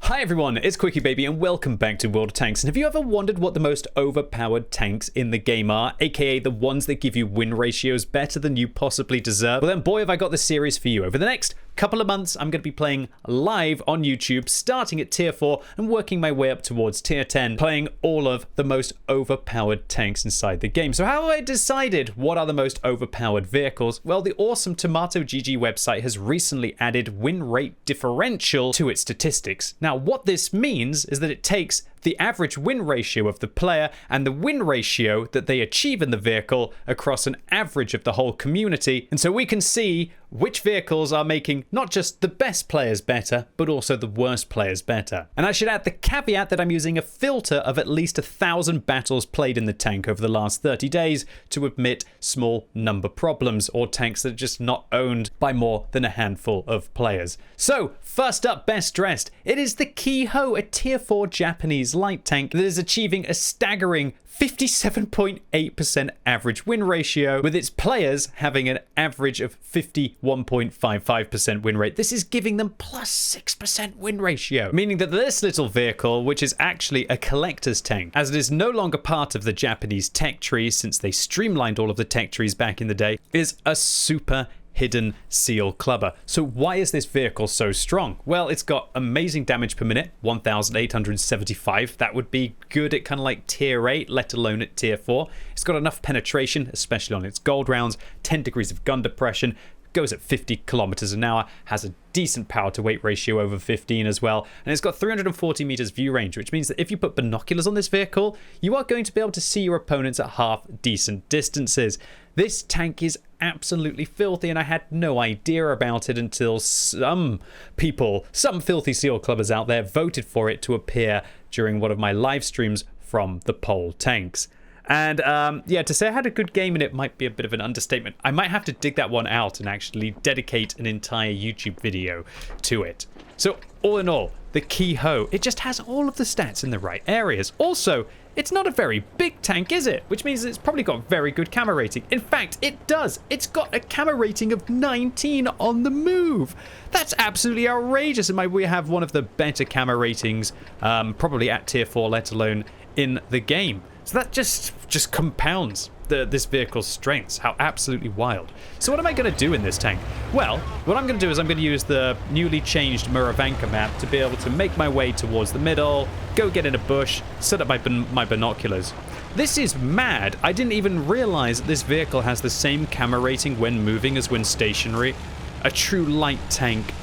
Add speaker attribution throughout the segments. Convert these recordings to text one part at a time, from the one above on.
Speaker 1: Hi everyone, it's QuickyBaby and welcome back to World of Tanks. And have you ever wondered what the most overpowered tanks in the game are, aka the ones that give you win ratios better than you possibly deserve? Well then boy have I got this series for you. Over the next couple of months I'm going to be playing live on YouTube, starting at tier 4 and working my way up towards tier 10, playing all of the most overpowered tanks inside the game. So how have I decided what are the most overpowered vehicles? Well, the awesome Tomato GG website has recently added win rate differential to its statistics. Now what this means is that it takes the average win ratio of the player and the win ratio that they achieve in the vehicle across an average of the whole community. And so we can see which vehicles are making not just the best players better, but also the worst players better. And I should add the caveat that I'm using a filter of at least 1,000 battles played in the tank over the last 30 days to admit small number problems or tanks that are just not owned by more than a handful of players. So first up, best dressed, it is the Keyho, a tier 4 Japanese light tank that is achieving a staggering 57.8% average win ratio, with its players having an average of 51.55% win rate. This is giving them plus 6% win ratio, meaning that this little vehicle, which is actually a collector's tank, as it is no longer part of the Japanese tech tree since they streamlined all of the tech trees back in the day, is a super hidden seal clubber. So why is this vehicle so strong? Well, it's got amazing damage per minute, 1,875. That would be good at kind of like tier 8, let alone at tier 4. It's got enough penetration, especially on its gold rounds, 10 degrees of gun depression, goes at 50 kilometers an hour, has a decent power to weight ratio over 15 as well, and it's got 340 meters view range, which means that if you put binoculars on this vehicle, you are going to be able to see your opponents at half decent distances. This tank is absolutely filthy, and I had no idea about it until some people, some filthy seal clubbers out there, voted for it to appear during one of my live streams from the poll tanks. And yeah, to say I had a good game in it might be a bit of an understatement. I might have to dig that one out and actually dedicate an entire YouTube video to it. So all in all, the Keyho, it just has all of the stats in the right areas. Also, it's not a very big tank, is it? Which means it's probably got very good camo rating. In fact, it does. It's got a camo rating of 19 on the move. That's absolutely outrageous. And we have one of the better camo ratings, probably at tier 4, let alone in the game. So that just compounds this vehicle's strengths. How absolutely wild. So what am I going to do in this tank? Well, what I'm going to do is I'm going to use the newly changed Muravanka map to be able to make my way towards the middle, go get in a bush, set up my binoculars. This is mad. I didn't even realize that this vehicle has the same camo rating when moving as when stationary. A true light tank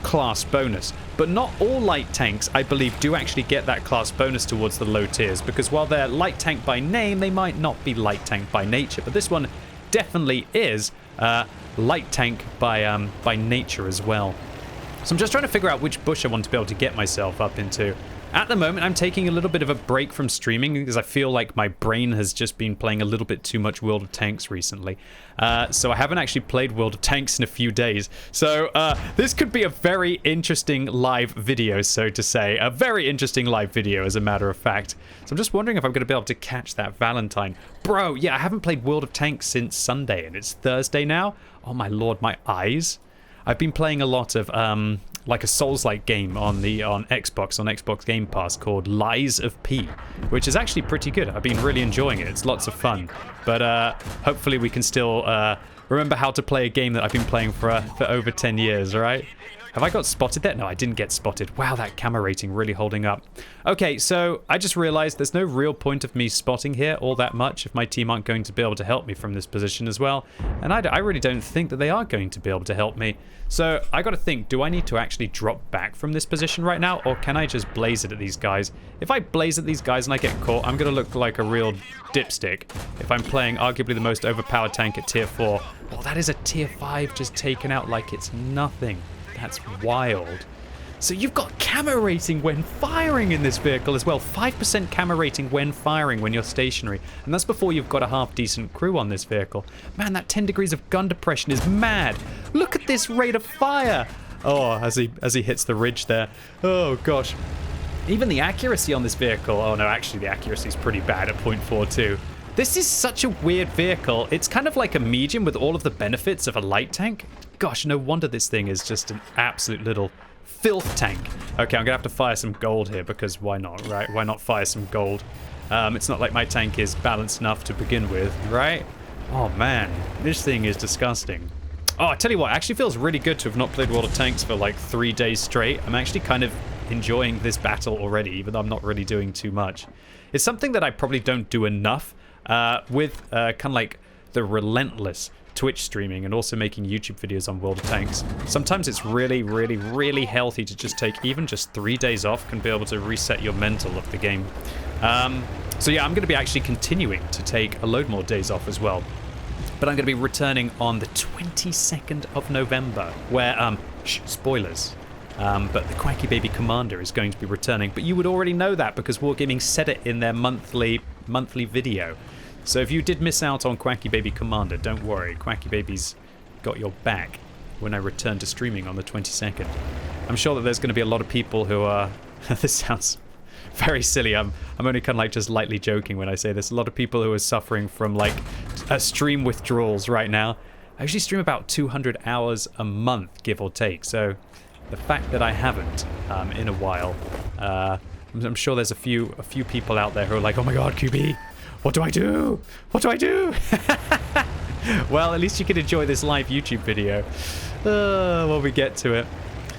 Speaker 1: class bonus. But not all light tanks, I believe, do actually get that class bonus towards the low tiers, because while they're light tank by name, they might not be light tank by nature. But this one definitely is light tank by nature as well. So I'm just trying to figure out which bush I want to be able to get myself up into. At the moment, I'm taking a little bit of a break from streaming because I feel like my brain has just been playing a little bit too much World of Tanks recently. So I haven't actually played World of Tanks in a few days. So this could be a very interesting live video, so to say. A very interesting live video, as a matter of fact. So I'm just wondering if I'm going to be able to catch that Valentine. Bro, yeah, I haven't played World of Tanks since Sunday, and it's Thursday now. Oh my lord, my eyes. I've been playing a lot of like a Souls-like game on Xbox Game Pass called Lies of P, which is actually pretty good. I've been really enjoying it. It's lots of fun. But hopefully we can still remember how to play a game that I've been playing for over 10 years, all right? Have I got spotted there? No, I didn't get spotted. Wow, that camo rating really holding up. Okay, so I just realized there's no real point of me spotting here all that much if my team aren't going to be able to help me from this position as well. And I really don't think that they are going to be able to help me. So I got to think, do I need to actually drop back from this position right now, or can I just blaze it at these guys? If I blaze at these guys and I get caught, I'm going to look like a real dipstick if I'm playing arguably the most overpowered tank at tier 4. Well, that is a tier 5 just taken out like it's nothing. That's wild. So you've got camo rating when firing in this vehicle as well. 5% camo rating when firing when you're stationary. And that's before you've got a half-decent crew on this vehicle. Man, that 10 degrees of gun depression is mad. Look at this rate of fire. Oh, as he hits the ridge there. Oh, gosh. Even the accuracy on this vehicle. Oh, no, actually, the accuracy is pretty bad at 0.42. This is such a weird vehicle. It's kind of like a medium with all of the benefits of a light tank. Gosh, no wonder this thing is just an absolute little Filth tank. Okay, I'm gonna have to fire some gold here because why not, right? Why not fire some gold? It's not like my tank is balanced enough to begin with, right? Oh man, this thing is disgusting. Oh, I tell you what, it actually feels really good to have not played World of Tanks for like 3 days straight. I'm actually kind of enjoying this battle already, even though I'm not really doing too much. It's something that I probably don't do enough with kind of like the relentless Twitch streaming and also making YouTube videos on World of Tanks. Sometimes it's really, really, really healthy to just take even just 3 days off, can be able to reset your mental of the game. So yeah, I'm going to be actually continuing to take a load more days off as well. But I'm going to be returning on the 22nd of November, where, spoilers, but the QuickyBaby Commander is going to be returning. But you would already know that because Wargaming said it in their monthly video. So if you did miss out on QuickyBaby Commander, don't worry, QuickyBaby's got your back when I return to streaming on the 22nd. I'm sure that there's going to be a lot of people who are... this sounds very silly. I'm only kind of like just lightly joking when I say this. A lot of people who are suffering from like stream withdrawals right now. I usually stream about 200 hours a month, give or take. So the fact that I haven't in a while, I'm sure there's a few people out there who are like, oh my god, QB, what do I do? What do I do? Well, at least you can enjoy this live YouTube video when we get to it.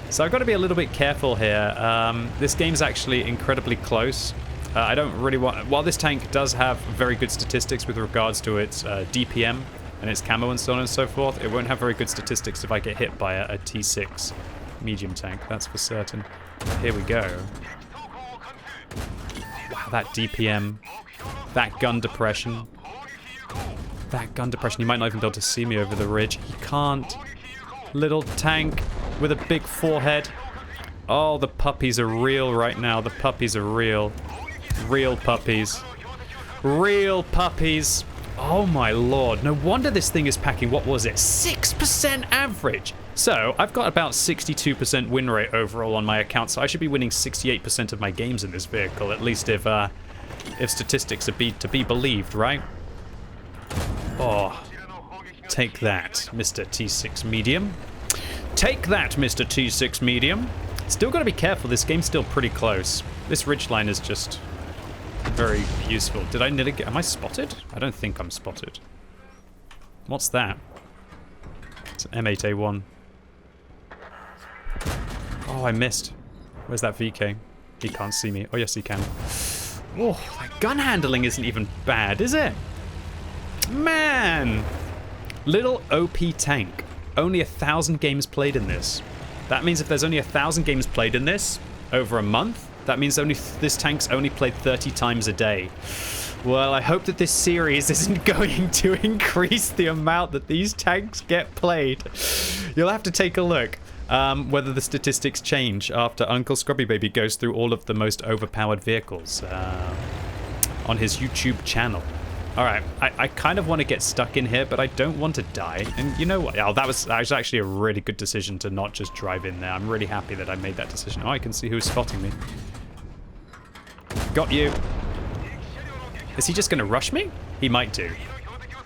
Speaker 1: So I've got to be a little bit careful here. This game's actually incredibly close. I don't really want... While this tank does have very good statistics with regards to its DPM and its camo and so on and so forth, it won't have very good statistics if I get hit by a T6 medium tank, that's for certain. Here we go. Wow, that DPM, that gun depression. That gun depression, you might not even be able to see me over the ridge. You can't. Little tank with a big forehead. Oh, the puppies are real right now. The puppies are real. Real puppies. Real puppies. Oh my lord. No wonder this thing is packing, what was it? 6% average. So, I've got about 62% win rate overall on my account, so I should be winning 68% of my games in this vehicle, at least if statistics are to be believed, right? Oh. Take that, Mr. T6 Medium. Take that, Mr. T6 Medium. Still got to be careful. This game's still pretty close. This ridgeline is just very useful. Did I nearly get... Am I spotted? I don't think I'm spotted. What's that? It's an M8A1. Oh, I missed. Where's that VK? He can't see me. Oh, yes, he can. Oh, that gun handling isn't even bad, is it? Man! Little OP tank. Only 1,000 games played in this. That means if there's only 1,000 games played in this over a month, that means this tank's only played 30 times a day. Well, I hope that this series isn't going to increase the amount that these tanks get played. You'll have to take a look whether the statistics change after Uncle QuickyBaby goes through all of the most overpowered vehicles on his YouTube channel. Alright, I kind of want to get stuck in here, but I don't want to die. And you know what? Oh, that was actually a really good decision to not just drive in there. I'm really happy that I made that decision. Oh, I can see who's spotting me. Got you. Is he just going to rush me? He might do.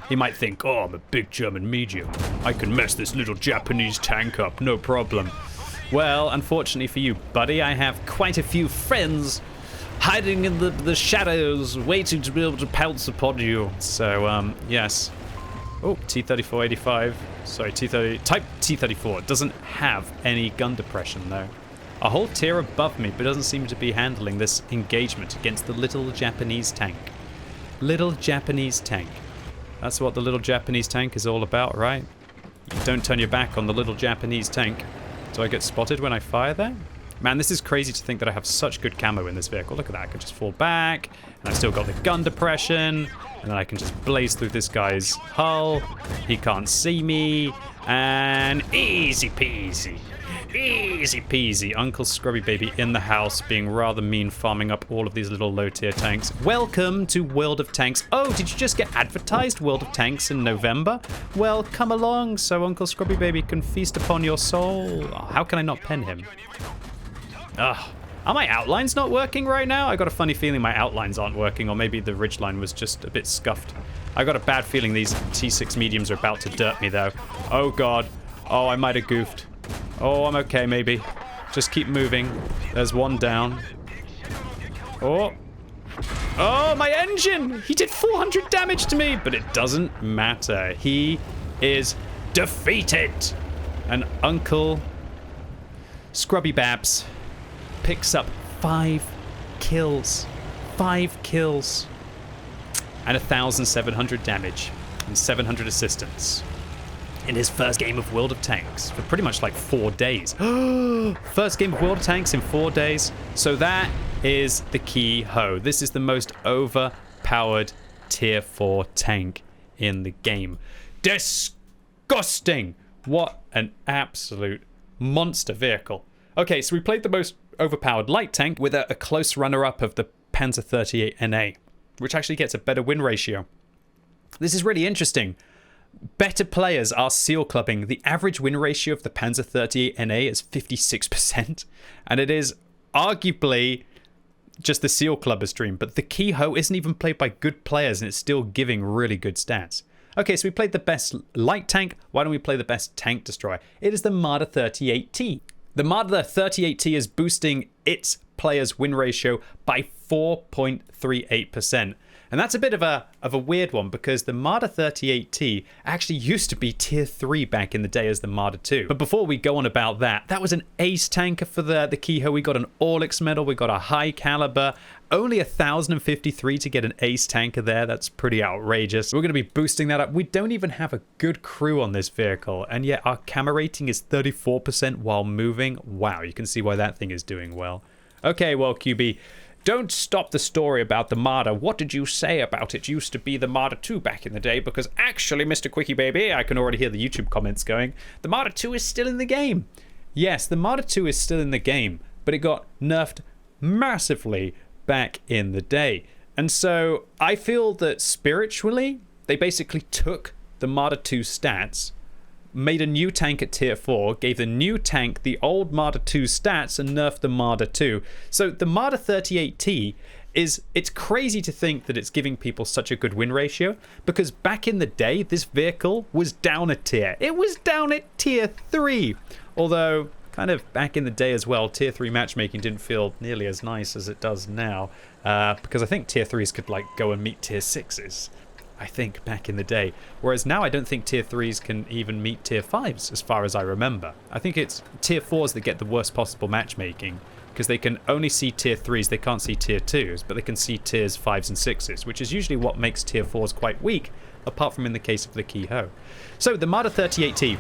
Speaker 1: He might think, oh, I'm a big German medium. I can mess this little Japanese tank up, no problem. Well, unfortunately for you, buddy, I have quite a few friends hiding in the shadows, waiting to be able to pounce upon you. So, yes. Oh, T-3485. Sorry, Type T-34. Doesn't have any gun depression, though. A whole tier above me, but doesn't seem to be handling this engagement against the little Japanese tank. Little Japanese tank. That's what the little Japanese tank is all about, right? You don't turn your back on the little Japanese tank. Do I get spotted when I fire there? Man, this is crazy to think that I have such good camo in this vehicle. Look at that. I can just fall back, and I've still got the gun depression, and then I can just blaze through this guy's hull. He can't see me, and easy peasy. Easy peasy. Uncle QuickyBaby in the house, being rather mean, farming up all of these little low-tier tanks. Welcome to World of Tanks. Oh, did you just get advertised World of Tanks in November? Well, come along so Uncle QuickyBaby can feast upon your soul. Oh, how can I not pen him? Ugh. Are my outlines not working right now? I got a funny feeling my outlines aren't working, or maybe the ridgeline was just a bit scuffed. I got a bad feeling these T6 mediums are about to dirt me, though. Oh, God. Oh, I might have goofed. Oh, I'm okay, maybe. Just keep moving. There's one down. Oh. Oh, my engine! He did 400 damage to me, but it doesn't matter. He is defeated. And Uncle Scrubby Babs picks up 5 kills. 5 kills. And 1,700 damage. And 700 assistance. In his first game of World of Tanks for pretty much like 4 days. First game of World of Tanks in 4 days. So that is the Keyho. This is the most overpowered tier 4 tank in the game. Disgusting! What an absolute monster vehicle. Okay, so we played the most overpowered light tank with a close runner-up of the Panzer 38 NA, which actually gets a better win ratio. This is really interesting. Better players are seal clubbing. The average win ratio of the Panzer 38 NA is 56%, and it is arguably just the seal clubber's dream, but the Keyho isn't even played by good players, and it's still giving really good stats. Okay, so we played the best light tank. Why don't we play the best tank destroyer? It is the Marder 38T. The Marder 38T is boosting its player's win ratio by 4.38%. And that's a bit of a weird one, because the Marder 38T actually used to be tier 3 back in the day as the Marder 2. But before we go on about that, that was an ace tanker for the Keyho. We got an Orlix medal, we got a high caliber, only 1,053 to get an ace tanker there. That's pretty outrageous. We're going to be boosting that up. We don't even have a good crew on this vehicle, and yet our camo rating is 34% while moving. Wow, you can see why that thing is doing well. Okay, well, QB, don't stop the story about the Marder. What did you say about it used to be the Marder 2 back in the day? Because actually, Mr. QuickyBaby, I can already hear the YouTube comments going, the Marder 2 is still in the game. Yes, the Marder 2 is still in the game, but it got nerfed massively back in the day. And so I feel that spiritually, they basically took the Marder 2 stats, made a new tank at tier 4, gave the new tank the old Marder 2 stats, and nerfed the Marder 2. So the Marder 38T it's crazy to think that it's giving people such a good win ratio, because back in the day, this vehicle was down a tier. It was down at tier 3. Although, kind of back in the day as well, tier 3 matchmaking didn't feel nearly as nice as it does now, because I think tier 3s could like go and meet tier 6s. I think, back in the day. Whereas now I don't think tier 3s can even meet tier 5s, as far as I remember. I think it's tier 4s that get the worst possible matchmaking, because they can only see tier 3s, they can't see tier 2s, but they can see tiers 5s and 6s, which is usually what makes tier 4s quite weak, apart from in the case of the Keyho. So, the Marder 38T.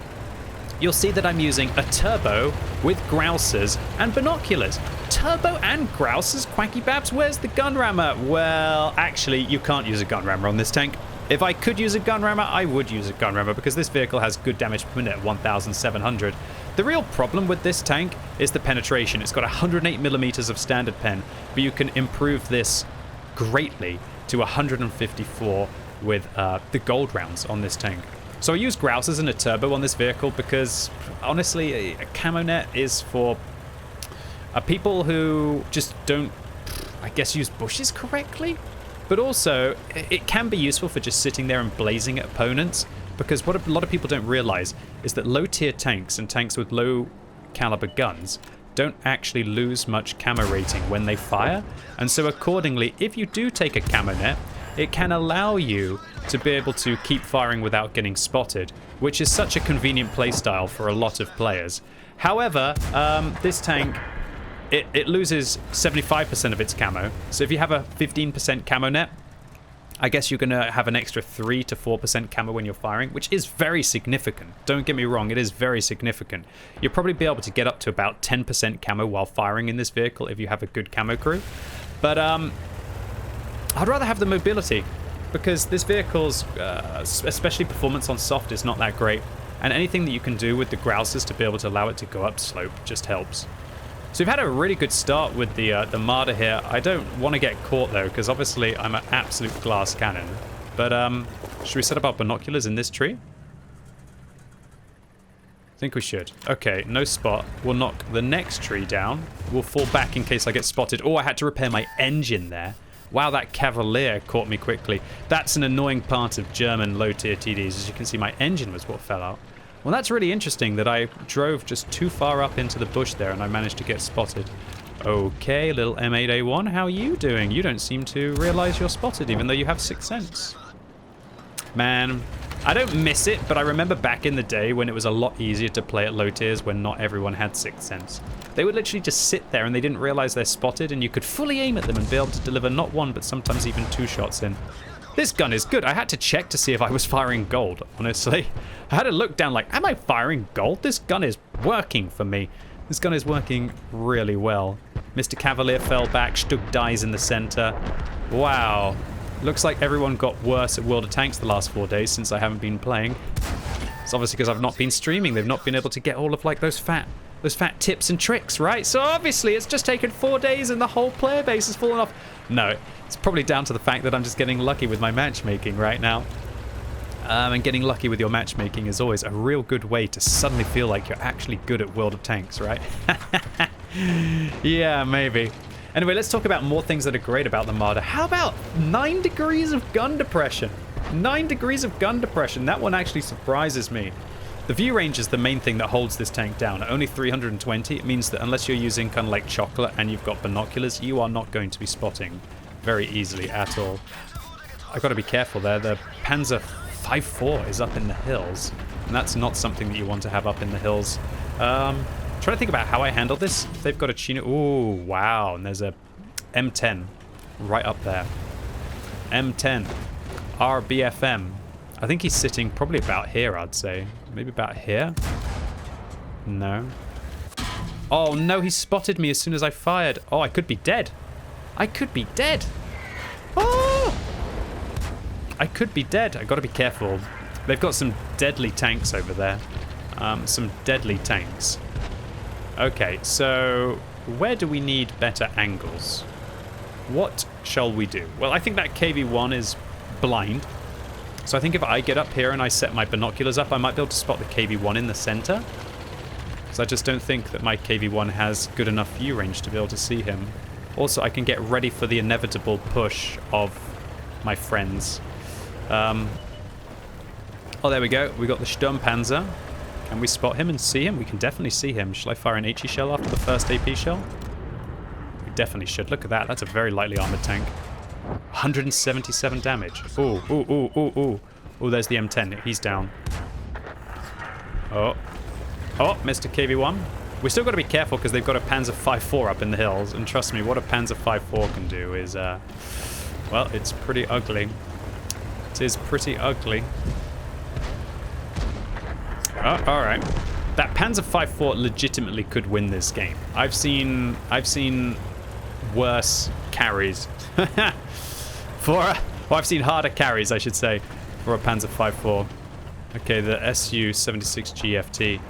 Speaker 1: You'll see that I'm using a turbo with grousers and binoculars. Turbo and grousers, Quacky Babs? Where's the gun rammer? Well, actually, you can't use a gun rammer on this tank. If I could use a gun rammer, I would use a gun rammer, because this vehicle has good damage per minute at 1,700. The real problem with this tank is the penetration. It's got 108 millimeters of standard pen, but you can improve this greatly to 154 with the gold rounds on this tank. So I use grousers and a turbo on this vehicle because, honestly, a camo net is for people who just don't, I guess, use bushes correctly. But also, it can be useful for just sitting there and blazing at opponents, because what a lot of people don't realize is that low-tier tanks and tanks with low-caliber guns don't actually lose much camo rating when they fire. And so accordingly, if you do take a camo net, it can allow you to be able to keep firing without getting spotted, which is such a convenient playstyle for a lot of players. However, this tank, it loses 75% of its camo. So if you have a 15% camo net, I guess you're going to have an extra 3 to 4% camo when you're firing, which is very significant. Don't get me wrong, it is very significant. You'll probably be able to get up to about 10% camo while firing in this vehicle if you have a good camo crew. But I'd rather have the mobility, because this vehicle's, especially performance on soft, is not that great. And anything that you can do with the grousers to be able to allow it to go up slope just helps. So we've had a really good start with the Marder here. I don't want to get caught though, because obviously I'm an absolute glass cannon. But should we set up our binoculars in this tree? I think we should. Okay, no spot. We'll knock the next tree down. We'll fall back in case I get spotted. Oh, I had to repair my engine there. Wow, that Cavalier caught me quickly. That's an annoying part of German low-tier TDs. As you can see, my engine was what fell out. Well, that's really interesting that I drove just too far up into the bush there and I managed to get spotted. Okay, little M8A1, how are you doing? You don't seem to realize you're spotted, even though you have Sixth Sense. Man, I don't miss it, but I remember back in the day when it was a lot easier to play at low tiers when not everyone had Sixth Sense. They would literally just sit there and they didn't realize they're spotted, and you could fully aim at them and be able to deliver not one, but sometimes even 2 shots in. This gun is good. I had to check to see if I was firing gold, honestly. I had to look down like, am I firing gold? This gun is working for me. This gun is working really well. Mr. Cavalier fell back. Stug dies in the center. Wow. Looks like everyone got worse at World of Tanks the last 4 days since I haven't been playing. It's obviously because I've not been streaming. They've not been able to get all of like those fat tips and tricks, right? So obviously it's just taken 4 days and the whole player base has fallen off. No, it's probably down to the fact that I'm just getting lucky with my matchmaking right now. And getting lucky with your matchmaking is always a real good way to suddenly feel like you're actually good at World of Tanks, right? Yeah, maybe. Anyway, let's talk about more things that are great about the Marder. How about 9 degrees of gun depression? 9 degrees of gun depression. That one actually surprises me. The view range is the main thing that holds this tank down. At only 320, it means that unless you're using kind of like chocolate and you've got binoculars, you are not going to be spotting very easily at all. I've got to be careful there. The Panzer 5.4 is up in the hills, and that's not something that you want to have up in the hills. Trying to think about how I handle this. They've got a Chino. Ooh, wow. And there's a M10 right up there. M10. RBFM. I think he's sitting probably about here, I'd say. Maybe about here? No. Oh, no, he spotted me as soon as I fired. Oh, I could be dead. I could be dead. Oh! I could be dead. I gotta be careful. They've got some deadly tanks over there. Some deadly tanks. Okay, so where do we need better angles? What shall we do? Well, I think that KV-1 is blind. So I think if I get up here and I set my binoculars up, I might be able to spot the KV-1 in the center. Because I just don't think that my KV-1 has good enough view range to be able to see him. Also, I can get ready for the inevitable push of my friends. Oh, there we go. We got the Sturmpanzer. Can we spot him and see him? We can definitely see him. Shall I fire an HE shell after the first AP shell? We definitely should. Look at that. That's a very lightly armored tank. 177 damage. Ooh, ooh, ooh, ooh, ooh. Oh, there's the M10. He's down. Oh. Oh, Mr. KV-1. We still got to be careful because they've got a Panzer 5.4 up in the hills. And trust me, what a Panzer 5.4 can do is, well, it's pretty ugly. It is pretty ugly. Oh, all right. That Panzer 5.4 legitimately could win this game. I've seen worse carries. Well, I've seen harder carries, I should say, for a Panzer 5.4. Okay, the Su-76 GFT.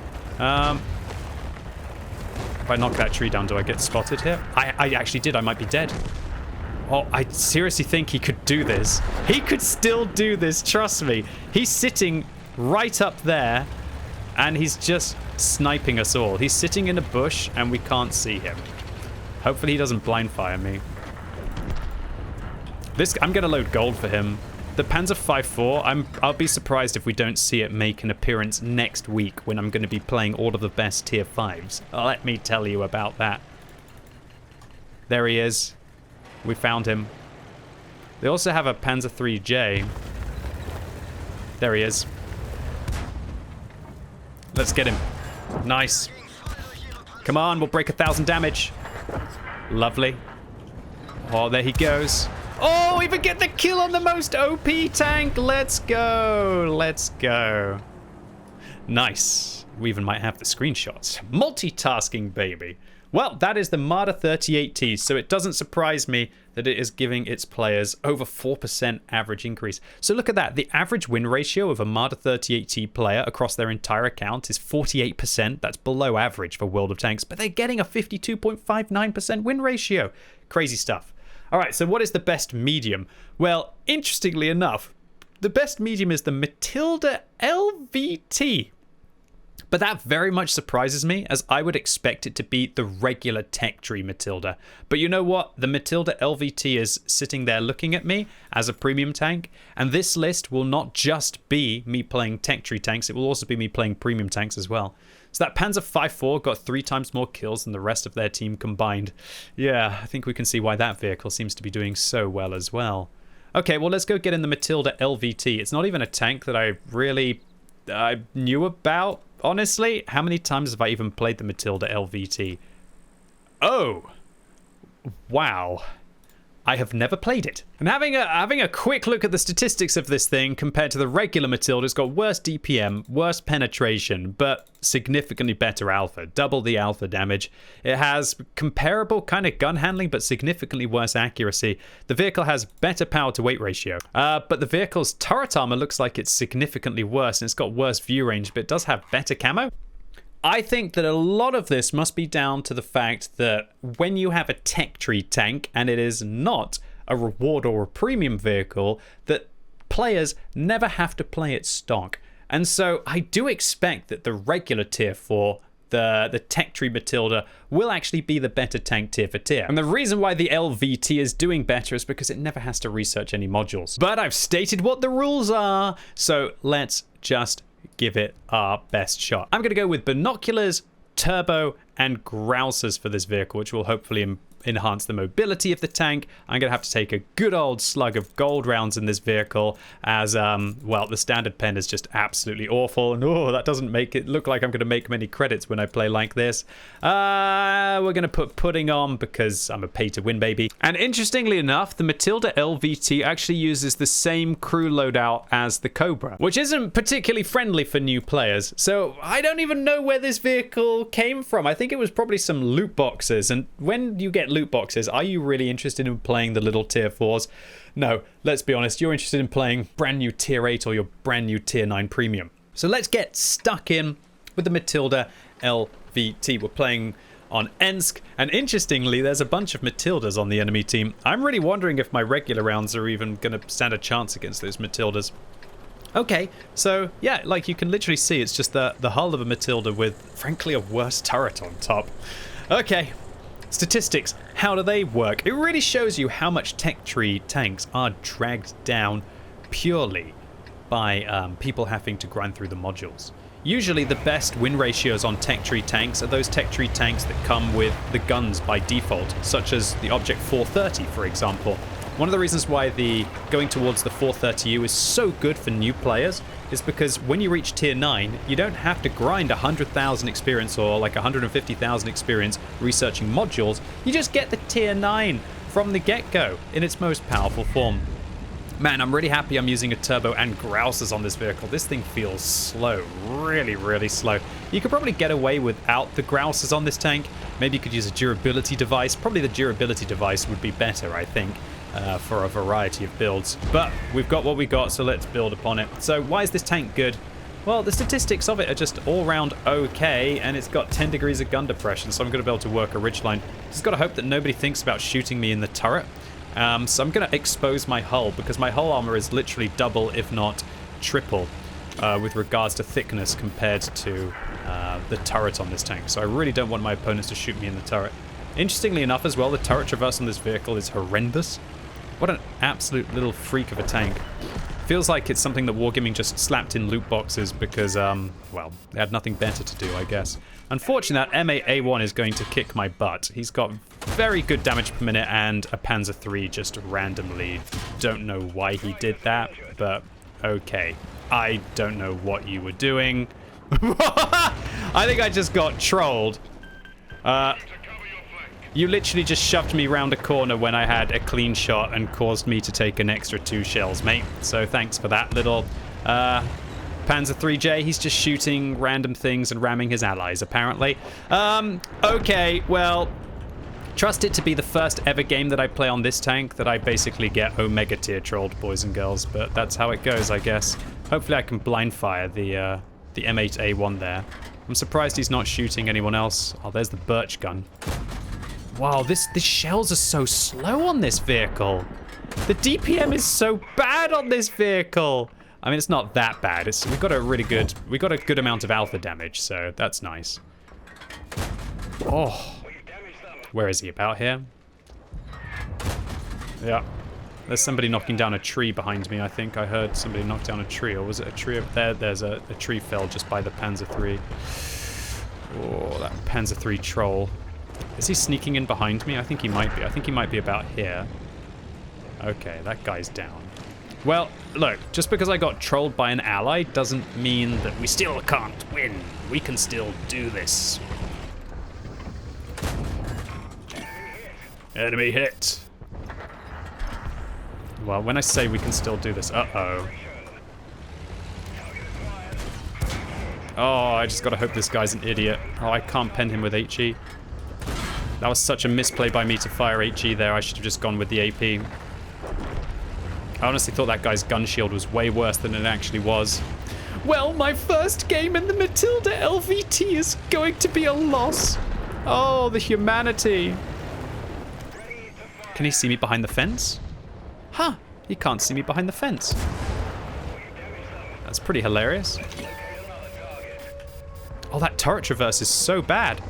Speaker 1: If I knock that tree down, do I get spotted here? I actually did. I might be dead. Oh, I seriously think he could do this. He could still do this, trust me. He's sitting right up there, and he's just sniping us all. He's sitting in a bush, and we can't see him. Hopefully he doesn't blind fire me. I'm going to load gold for him. The Panzer 5.4, I'll be surprised if we don't see it make an appearance next week when I'm going to be playing all of the best tier 5s. Let me tell you about that. There he is. We found him. They also have a Panzer 3J. There he is. Let's get him. Nice. Come on, we'll break 1,000 damage. Lovely. Oh, there he goes. Oh, even get the kill on the most OP tank. Let's go. Let's go. Nice. We even might have the screenshots. Multitasking, baby. Well, that is the Marder 38T, so it doesn't surprise me that it is giving its players over 4% average increase. So look at that. The average win ratio of a Marder 38T player across their entire account is 48%. That's below average for World of Tanks, but they're getting a 52.59% win ratio. Crazy stuff. All right, so what is the best medium? Well, interestingly enough, the best medium is the Matilda LVT. But that very much surprises me, as I would expect it to be the regular tech tree Matilda. But you know what? The Matilda LVT is sitting there looking at me as a premium tank, and this list will not just be me playing tech tree tanks, it will also be me playing premium tanks as well. So that Panzer 5.4 got 3 times more kills than the rest of their team combined. Yeah, I think we can see why that vehicle seems to be doing so well as well. Okay, well, let's go get in the Matilda LVT. It's not even a tank that I really knew about, honestly. How many times have I even played the Matilda LVT? Oh, wow. I have never played it. And having a quick look at the statistics of this thing compared to the regular Matilda, it's got worse DPM, worse penetration, but significantly better alpha, double the alpha damage. It has comparable kind of gun handling, but significantly worse accuracy. The vehicle has better power to weight ratio, but the vehicle's turret armor looks like it's significantly worse, and it's got worse view range, but it does have better camo. I think that a lot of this must be down to the fact that when you have a tech tree tank and it is not a reward or a premium vehicle, that players never have to play it stock. And so I do expect that the regular tier 4, the tech tree Matilda, will actually be the better tank tier for tier. And the reason why the LVT is doing better is because it never has to research any modules. But I've stated what the rules are, so let's just give it our best shot. I'm going to go with binoculars, turbo, and grousers for this vehicle, which will hopefully enhance the mobility of the tank. I'm going to have to take a good old slug of gold rounds in this vehicle, as, well, the standard pen is just absolutely awful. And, oh, that doesn't make it look like I'm going to make many credits when I play like this. We're going to put pudding on because I'm a pay-to-win baby. And interestingly enough, the Matilda LVT actually uses the same crew loadout as the Cobra, which isn't particularly friendly for new players. So I don't even know where this vehicle came from. I think it was probably some loot boxes. And when you get loot boxes, are you really interested in playing the little tier 4s? No, let's be honest, you're interested in playing brand new tier 8 or your brand new tier 9 premium. So let's get stuck in with the Matilda LVT. We're playing on Ensk, and interestingly, there's a bunch of Matildas on the enemy team. I'm really wondering if my regular rounds are even going to stand a chance against those Matildas. Okay, so yeah, like you can literally see, it's just the hull of a Matilda with, frankly, a worse turret on top. Okay. Statistics, how do they work? It really shows you how much tech tree tanks are dragged down purely by people having to grind through the modules. Usually the best win ratios on tech tree tanks are those tech tree tanks that come with the guns by default, such as the Object 430, for example. One of the reasons why going towards the 430U is so good for new players is because when you reach tier 9, you don't have to grind 100,000 experience or like 150,000 experience researching modules. You just get the tier 9 from the get-go in its most powerful form. Man, I'm really happy I'm using a turbo and grousers on this vehicle. This thing feels slow, really, really slow. You could probably get away without the grousers on this tank. Maybe you could use a durability device. Probably the durability device would be better, I think. For a variety of builds. But we've got what we got, so let's build upon it. So why is this tank good? Well, the statistics of it are just all round okay, and it's got 10 degrees of gun depression, so I'm going to be able to work a ridgeline. Just got to hope that nobody thinks about shooting me in the turret. So I'm going to expose my hull, because my hull armor is literally double, if not triple, with regards to thickness compared to the turret on this tank. So I really don't want my opponents to shoot me in the turret. Interestingly enough as well, the turret traverse on this vehicle is horrendous. What an absolute little freak of a tank. Feels like it's something that Wargaming just slapped in loot boxes because, well, they had nothing better to do, I guess. Unfortunately, that M8A1 is going to kick my butt. He's got very good damage per minute and a Panzer III just randomly. Don't know why he did that, but okay. I don't know what you were doing. I think I just got trolled. You literally just shoved me round a corner when I had a clean shot and caused me to take an extra 2 shells, mate. So thanks for that little Panzer 3J. He's just shooting random things and ramming his allies, apparently. Okay, well, trust it to be the first ever game that I play on this tank that I basically get Omega tier trolled, boys and girls. But that's how it goes, I guess. Hopefully I can blind fire the M8A1 there. I'm surprised he's not shooting anyone else. Oh, there's the birch gun. Wow, the shells are so slow on this vehicle. The DPM is so bad on this vehicle. I mean, it's not that bad. We got a good amount of alpha damage, so that's nice. Oh. Where is he? About here? Yeah. There's somebody knocking down a tree behind me, I think. I heard somebody knock down a tree. Or was it a tree up there? There's a tree fell just by the Panzer III. Oh, that Panzer III troll. Is he sneaking in behind me? I think he might be. I think he might be about here. Okay, that guy's down. Well, look, just because I got trolled by an ally doesn't mean that we still can't win. We can still do this. Enemy hit. Well, when I say we can still do this, uh-oh. Oh, I just gotta hope this guy's an idiot. Oh, I can't pen him with HE. That was such a misplay by me to fire HE there. I should have just gone with the AP. I honestly thought that guy's gun shield was way worse than it actually was. Well, my first game in the Matilda LVT is going to be a loss. Oh, the humanity. Can he see me behind the fence? Huh, he can't see me behind the fence. That's pretty hilarious. Oh, that turret traverse is so bad.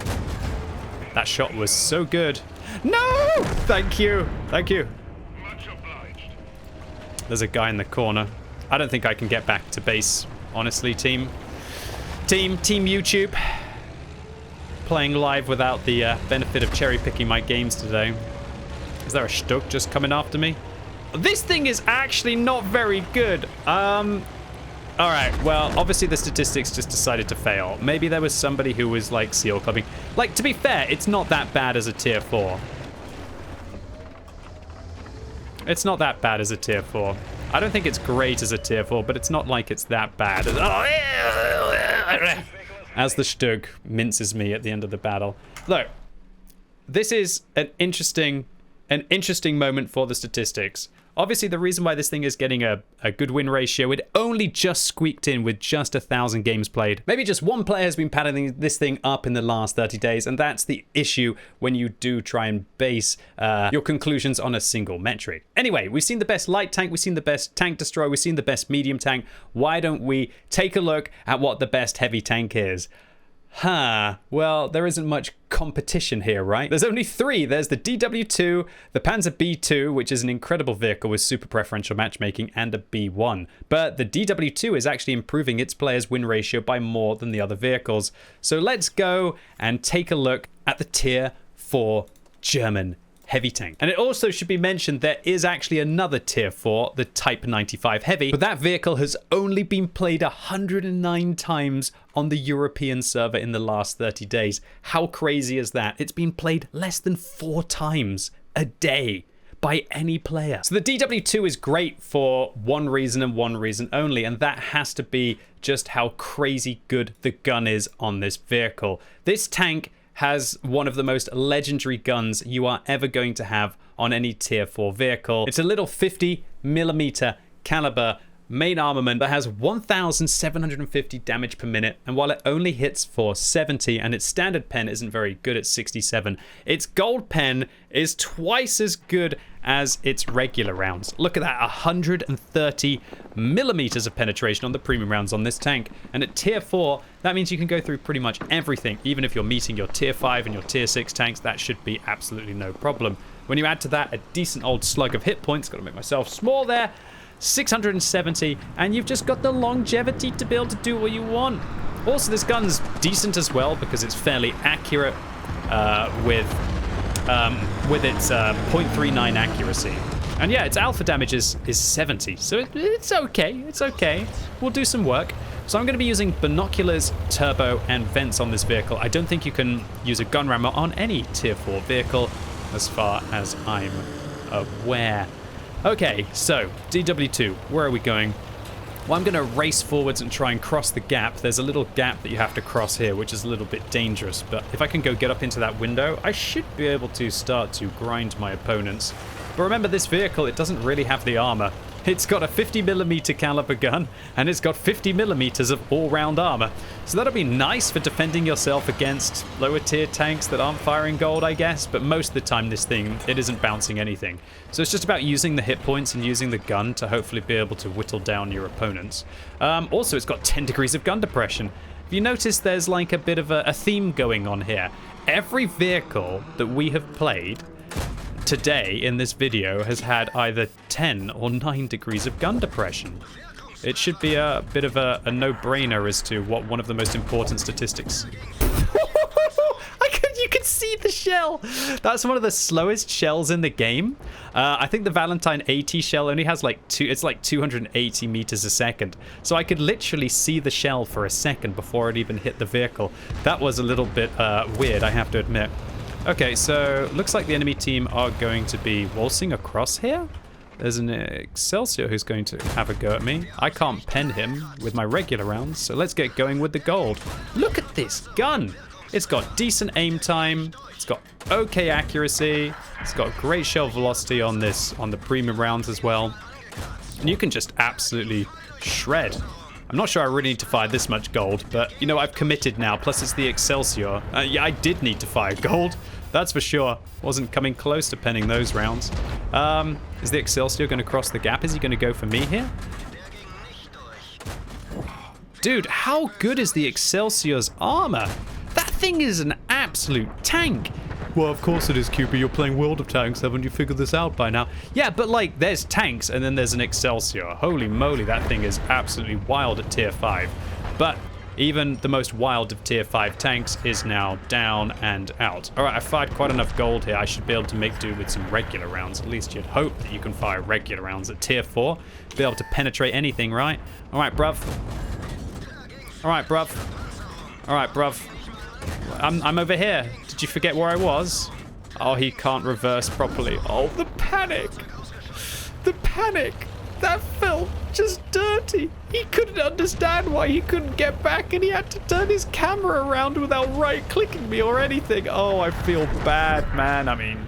Speaker 1: That shot was so good. No! Thank you. Thank you. There's a guy in the corner. I don't think I can get back to base, honestly, team. Team YouTube. Playing live without the benefit of cherry-picking my games today. Is there a Stuck just coming after me? This thing is actually not very good. Alright, well, obviously the statistics just decided to fail. Maybe there was somebody who was, like, seal clubbing. Like, to be fair, it's not that bad as a tier 4. It's not that bad as a tier 4. I don't think it's great as a tier 4, but it's not like it's that bad. As the Stug minces me at the end of the battle. Look, this is an interesting moment for the statistics. Obviously, the reason why this thing is getting a good win ratio, it only just squeaked in with just 1,000 games played. Maybe just one player has been padding this thing up in the last 30 days, and that's the issue when you do try and base your conclusions on a single metric. Anyway, we've seen the best light tank, we've seen the best tank destroyer, we've seen the best medium tank. Why don't we take a look at what the best heavy tank is? Well, there isn't much competition here, right? There's only 3. There's the DW2, the Panzer B2, which is an incredible vehicle with super preferential matchmaking, and a B1. But the DW2 is actually improving its players' win ratio by more than the other vehicles. So let's go and take a look at the Tier 4 German heavy tank. And it also should be mentioned there is actually another tier 4, the Type 95 Heavy, but that vehicle has only been played 109 times on the European server in the last 30 days. How crazy is that? It's been played less than 4 times a day by any player. So the DW2 is great for one reason and one reason only, and that has to be just how crazy good the gun is on this vehicle. This tank has one of the most legendary guns you are ever going to have on any tier 4 vehicle. It's a little 50mm caliber main armament that has 1,750 damage per minute, and while it only hits for 70 and its standard pen isn't very good at 67, its gold pen is twice as good as its regular rounds. Look at that, 130mm of penetration on the premium rounds on this tank. And at tier 4, that means you can go through pretty much everything. Even if you're meeting your tier 5 and your tier 6 tanks, that should be absolutely no problem. When you add to that a decent old slug of hit points, gotta make myself small there, 670, and you've just got the longevity to be able to do what you want. Also, this gun's decent as well because it's fairly accurate with its 0.39 accuracy. And yeah, its alpha damage is 70, so it's okay, it's okay. We'll do some work. So I'm going to be using binoculars, turbo, and vents on this vehicle. I don't think you can use a gun rammer on any tier 4 vehicle, as far as I'm aware. Okay, so DW2, where are we going? Well, I'm going to race forwards and try and cross the gap. There's a little gap that you have to cross here, which is a little bit dangerous. But if I can go get up into that window, I should be able to start to grind my opponents. But remember, this vehicle, it doesn't really have the armor. It's got a 50mm caliber gun, and it's got 50mm of all-round armor. So that'll be nice for defending yourself against lower tier tanks that aren't firing gold, I guess. But most of the time, this thing, it isn't bouncing anything. So it's just about using the hit points and using the gun to hopefully be able to whittle down your opponents. Also, it's got 10 degrees of gun depression. If you notice, there's like a bit of a theme going on here. Every vehicle that we have played today in this video has had either 10 or 9 degrees of gun depression. It should be a bit of a no-brainer as to what one of the most important statistics. You can see the shell. That's one of the slowest shells in the game. I think the Valentine 80 shell only has like it's like 280 meters a second. So I could literally see the shell for a second before it even hit the vehicle. That was a little bit weird, I have to admit. Okay, so looks like the enemy team are going to be waltzing across here. There's an Excelsior who's going to have a go at me. I can't pen him with my regular rounds, so let's get going with the gold. Look at this gun. It's got decent aim time. It's got okay accuracy. It's got great shell velocity on the premium rounds as well. And you can just absolutely shred. I'm not sure I really need to fire this much gold, but you know, I've committed now. Plus it's the Excelsior. Yeah, I did need to fire gold. That's for sure. Wasn't coming close to penning those rounds. Is the Excelsior going to cross the gap? Is he going to go for me here? Dude, how good is the Excelsior's armor? That thing is an absolute tank. Well, of course it is, QB. You're playing World of Tanks. Haven't you figured this out by now? Yeah, but like, there's tanks and then there's an Excelsior. Holy moly, that thing is absolutely wild at tier 5. But even the most wild of tier 5 tanks is now down and out. All right, I fired quite enough gold here. I should be able to make do with some regular rounds. At least you'd hope that you can fire regular rounds at tier 4. Be able to penetrate anything, right? All right, bruv. All right, bruv. All right, bruv. I'm over here. Did you forget where I was? Oh, he can't reverse properly. Oh, the panic. The panic. That felt just dirty. He couldn't understand why he couldn't get back, and he had to turn his camera around without right-clicking me or anything. Oh, I feel bad, man. I mean,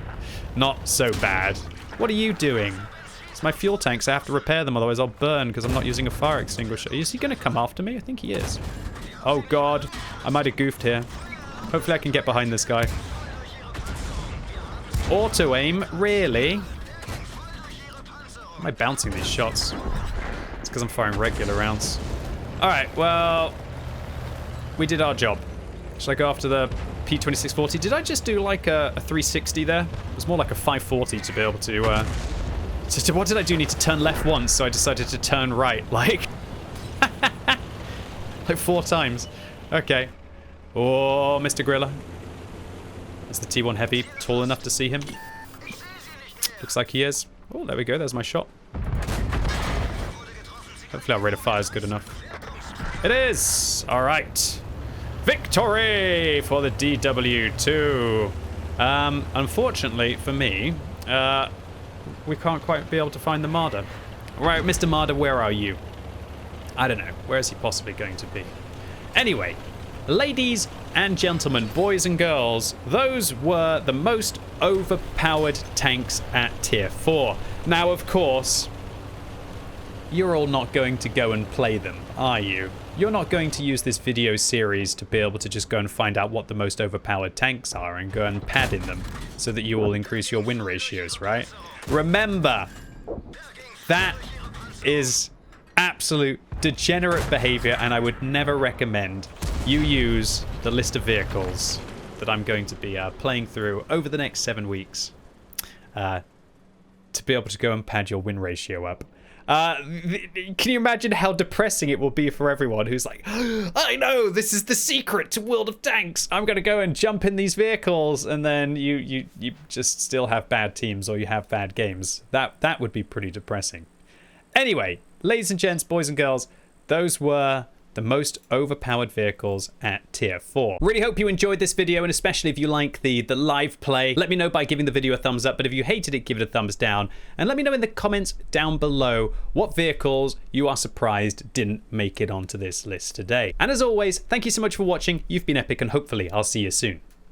Speaker 1: not so bad. What are you doing? It's my fuel tanks. I have to repair them, otherwise I'll burn because I'm not using a fire extinguisher. Is he going to come after me? I think he is. Oh, God. I might have goofed here. Hopefully I can get behind this guy. Auto aim? Really? Am I bouncing these shots? It's because I'm firing regular rounds. Alright, well, we did our job. Should I go after the P2640? Did I just do like a 360 there? It was more like a 540 to be able to, what did I do? Need to turn left once, so I decided to turn right, like... like 4 times. Okay. Oh, Mr. Griller. Is the T1 Heavy tall enough to see him? Looks like he is. Oh, there we go. There's my shot. Hopefully our rate of fire is good enough. It is! All right. Victory for the DW2. Unfortunately for me, we can't quite be able to find the Marder. All right, Mr. Marder, where are you? I don't know. Where is he possibly going to be? Anyway, ladies and gentlemen, boys and girls, those were the most overpowered tanks at tier 4. Now, of course, you're all not going to go and play them, are you? You're not going to use this video series to be able to just go and find out what the most overpowered tanks are and go and pad in them so that you all increase your win ratios, right? Remember, that is absolute degenerate behavior, and I would never recommend you use the list of vehicles that I'm going to be playing through over the next 7 weeks to be able to go and pad your win ratio up. Can you imagine how depressing it will be for everyone who's like, I know, this is the secret to World of Tanks. I'm going to go and jump in these vehicles, and then you just still have bad teams or you have bad games. That would be pretty depressing. Anyway, ladies and gents, boys and girls, those were the most overpowered vehicles at tier 4. Really hope you enjoyed this video, and especially if you like the live play, let me know by giving the video a thumbs up, but if you hated it, give it a thumbs down, and let me know in the comments down below what vehicles you are surprised didn't make it onto this list today. And as always, thank you so much for watching. You've been epic, and hopefully I'll see you soon.